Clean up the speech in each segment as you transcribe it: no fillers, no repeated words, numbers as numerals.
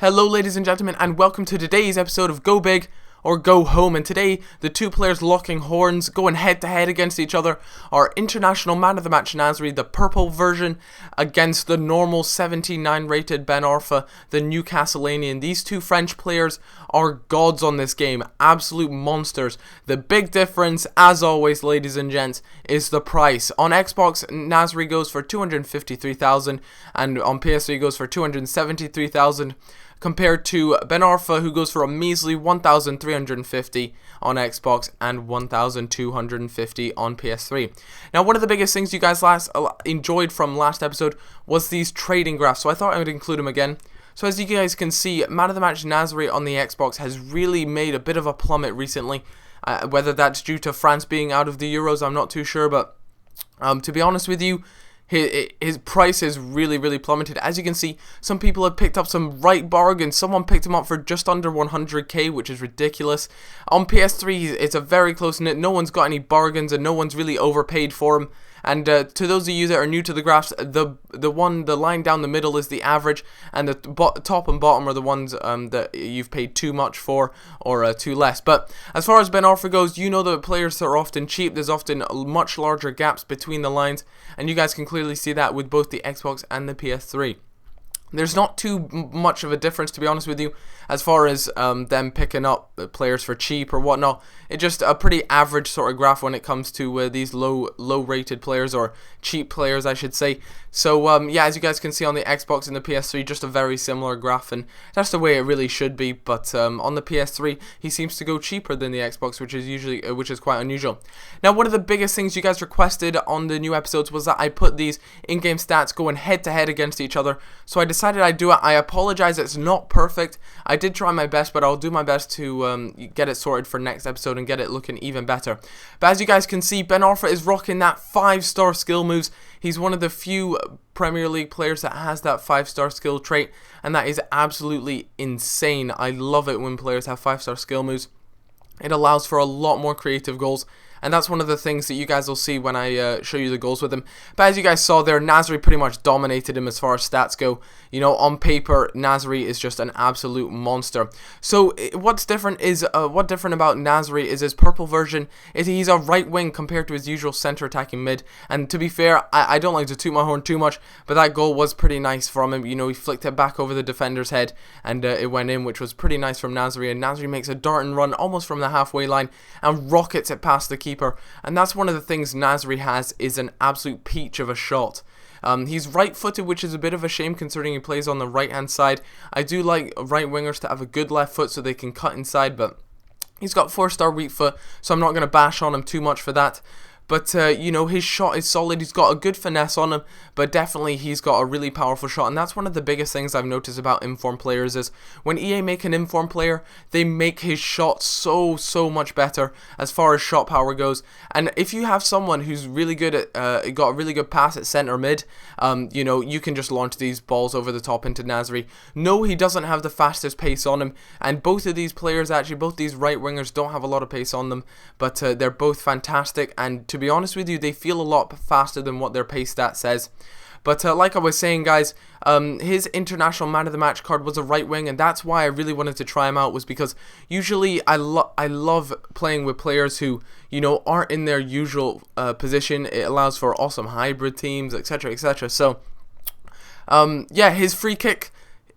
Hello ladies and gentlemen, and welcome to today's episode of Go Big or Go Home. And today, the two players locking horns, going head to head against each other, are International Man of the Match Nasri, the purple version, against the normal 79 rated Ben Arfa, the Newcastlanian. These two French players are gods on this game, absolute monsters. The big difference, as always ladies and gents, is the price. On Xbox, Nasri goes for 253,000 and on PS3 goes for 273,000. Compared to Ben Arfa, who goes for a measly 1,350 on Xbox and 1,250 on PS3. Now, one of the biggest things you guys enjoyed from last episode was these trading graphs, so I thought I would include them again. So as you guys can see, Man of the Match Nasri on the Xbox has really made a bit of a plummet recently. Whether that's due to France being out of the Euros, I'm not too sure, but to be honest with you, his price has really plummeted. As you can see, some people have picked up some right bargains. Someone picked him up for just under 100k, which is ridiculous. On PS3, it's a very close knit. No one's got any bargains, and no one's really overpaid for him. And to those of you that are new to the graphs, the line down the middle is the average, and the top and bottom are the ones that you've paid too much for or too less. But as far as Ben Arfa goes, you know that players are often cheap. There's often much larger gaps between the lines, and you guys can clearly see that with both the Xbox and the PS3. There's not too much of a difference, to be honest with you, as far as them picking up players for cheap or whatnot. It's just a pretty average sort of graph when it comes to these low-rated players, or cheap players, I should say. So, yeah, as you guys can see on the Xbox and the PS3, just a very similar graph, and that's the way it really should be. But on the PS3, he seems to go cheaper than the Xbox, which is quite unusual. Now, one of the biggest things you guys requested on the new episodes was that I put these in-game stats going head-to-head against each other. So I decided I'd do it. I apologize, it's not perfect. I did try my best, but I'll do my best to get it sorted for next episode and get it looking even better. But as you guys can see, Ben Arfa is rocking that 5-star skill moves. He's one of the few Premier League players that has that 5-star skill trait, and that is absolutely insane. I love it when players have 5-star skill moves. It allows for a lot more creative goals, and that's one of the things that you guys will see when I show you the goals with him. But as you guys saw there, Nasri pretty much dominated him as far as stats go. You know, on paper, Nasri is just an absolute monster. So what's different about Nasri is his purple version. He's a right wing compared to his usual center attacking mid. And to be fair, I don't like to toot my horn too much, but that goal was pretty nice from him. You know, he flicked it back over the defender's head, and it went in, which was pretty nice from Nasri. And Nasri makes a dart and run almost from the halfway line and rockets it past the keeper. And that's one of the things Nasri has, is an absolute peach of a shot. He's right-footed, which is a bit of a shame considering he plays on the right-hand side. I do like right wingers to have a good left foot so they can cut inside, but he's got 4-star weak foot, so I'm not going to bash on him too much for that. But, you know, his shot is solid. He's got a good finesse on him, but definitely he's got a really powerful shot. And that's one of the biggest things I've noticed about informed players is when EA make an informed player, they make his shot so much better as far as shot power goes. And if you have someone who's really good at, got a really good pass at center mid, you know, you can just launch these balls over the top into Nasri. No, he doesn't have the fastest pace on him. And both of these players, actually, both these right wingers don't have a lot of pace on them, but they're both fantastic. And to be honest with you, they feel a lot faster than what their pace stat says. But like I was saying, guys, his International Man of the Match card was a right wing, and that's why I really wanted to try him out, was because usually I love playing with players who, you know, aren't in their usual position. It allows for awesome hybrid teams, etc, etc. So, yeah, his free kick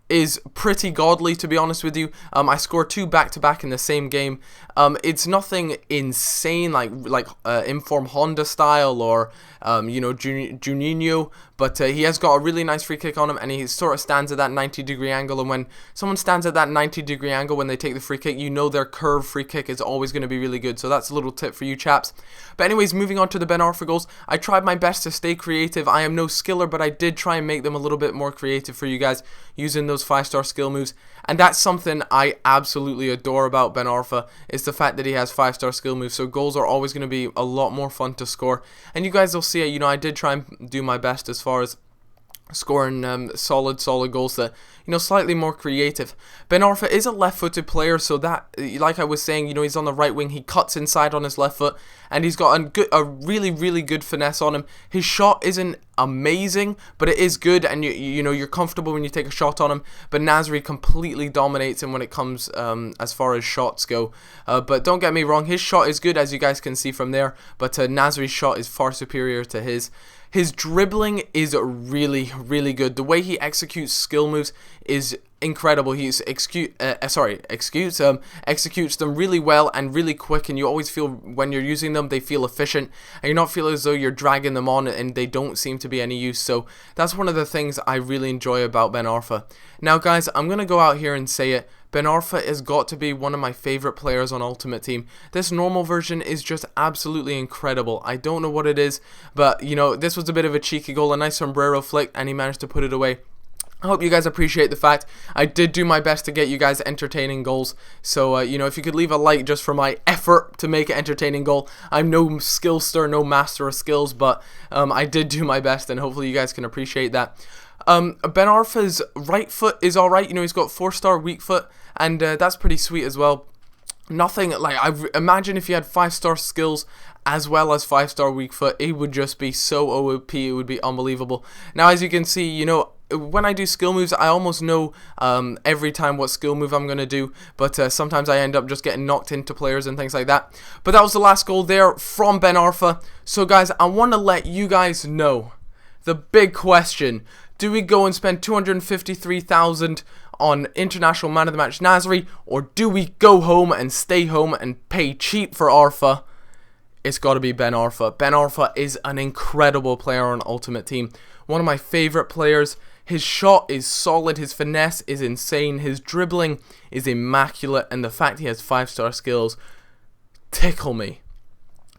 is pretty godly, to be honest with you. I scored 2 back-to-back in the same game. It's nothing insane like Inform Honda style or you know, Juninho, but he has got a really nice free kick on him, and he sort of stands at that 90-degree angle. And when someone stands at that 90-degree angle when they take the free kick, you know their curve free kick is always going to be really good. So that's a little tip for you chaps. But anyways, moving on to the Ben Arfa goals, I tried my best to stay creative. I am no skiller, but I did try and make them a little bit more creative for you guys using those 5-star skill moves. And that's something I absolutely adore about Ben Arfa, is the fact that he has 5-star skill moves. So goals are always going to be a lot more fun to score. And you guys will see, you know, I did try and do my best as far as scoring solid goals that, you know, slightly more creative. Ben Arfa is a left-footed player, so that, like I was saying, you know, he's on the right wing, he cuts inside on his left foot, and he's got a really good finesse on him. His shot isn't amazing, but it is good, and you know, you're comfortable when you take a shot on him. But Nasri completely dominates him when it comes as far as shots go. But don't get me wrong, his shot is good, as you guys can see from there, but Nasri's shot is far superior to his. His dribbling is really good. The way he executes skill moves is incredible. He executes them really well and really quick, and you always feel when you're using them they feel efficient, and you're not feeling as though you're dragging them on and they don't seem to be any use. So that's one of the things I really enjoy about Ben Arfa. Now guys, I'm gonna go out here and say it. Ben Arfa has got to be one of my favorite players on Ultimate Team. This normal version is just absolutely incredible. I don't know what it is, but you know, this was a bit of a cheeky goal, a nice sombrero flick, and he managed to put it away. I hope you guys appreciate the fact I did do my best to get you guys entertaining goals. So, you know, if you could leave a like just for my effort to make an entertaining goal. I'm no skillster, no master of skills, but I did do my best, and hopefully you guys can appreciate that. Ben Arfa's right foot is alright. You know, he's got 4-star weak foot, and that's pretty sweet as well. Nothing like, I imagine if he had 5-star skills as well as 5-star weak foot, it would just be so OOP, it would be unbelievable. Now, as you can see, you know, when I do skill moves, I almost know every time what skill move I'm going to do, but sometimes I end up just getting knocked into players and things like that. But that was the last goal there from Ben Arfa. So guys, I want to let you guys know the big question. Do we go and spend 253,000 on International Man of the Match Nasri, or do we go home and stay home and pay cheap for Arfa? It's got to be Ben Arfa. Ben Arfa is an incredible player on Ultimate Team. One of my favorite players. His shot is solid, his finesse is insane, his dribbling is immaculate, and the fact he has 5-star skills tickle me.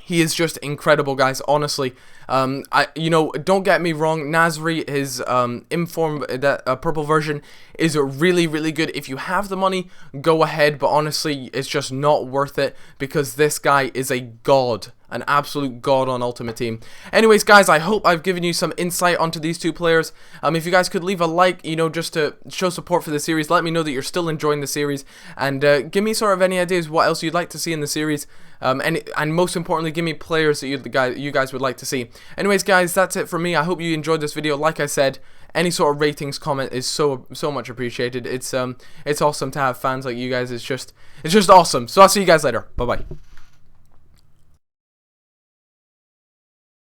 He is just incredible, guys, honestly. You know, don't get me wrong, Nasri, his informed purple version is really good. If you have the money, go ahead, but honestly, it's just not worth it because this guy is a god. An absolute god on Ultimate Team. Anyways, guys, I hope I've given you some insight onto these two players. If you guys could leave a like, you know, just to show support for the series, let me know that you're still enjoying the series, and give me sort of any ideas what else you'd like to see in the series, and most importantly, give me players that you guys would like to see. Anyways, guys, that's it from me. I hope you enjoyed this video. Like I said, any sort of ratings comment is so much appreciated. It's awesome to have fans like you guys. It's just awesome. So I'll see you guys later. Bye bye.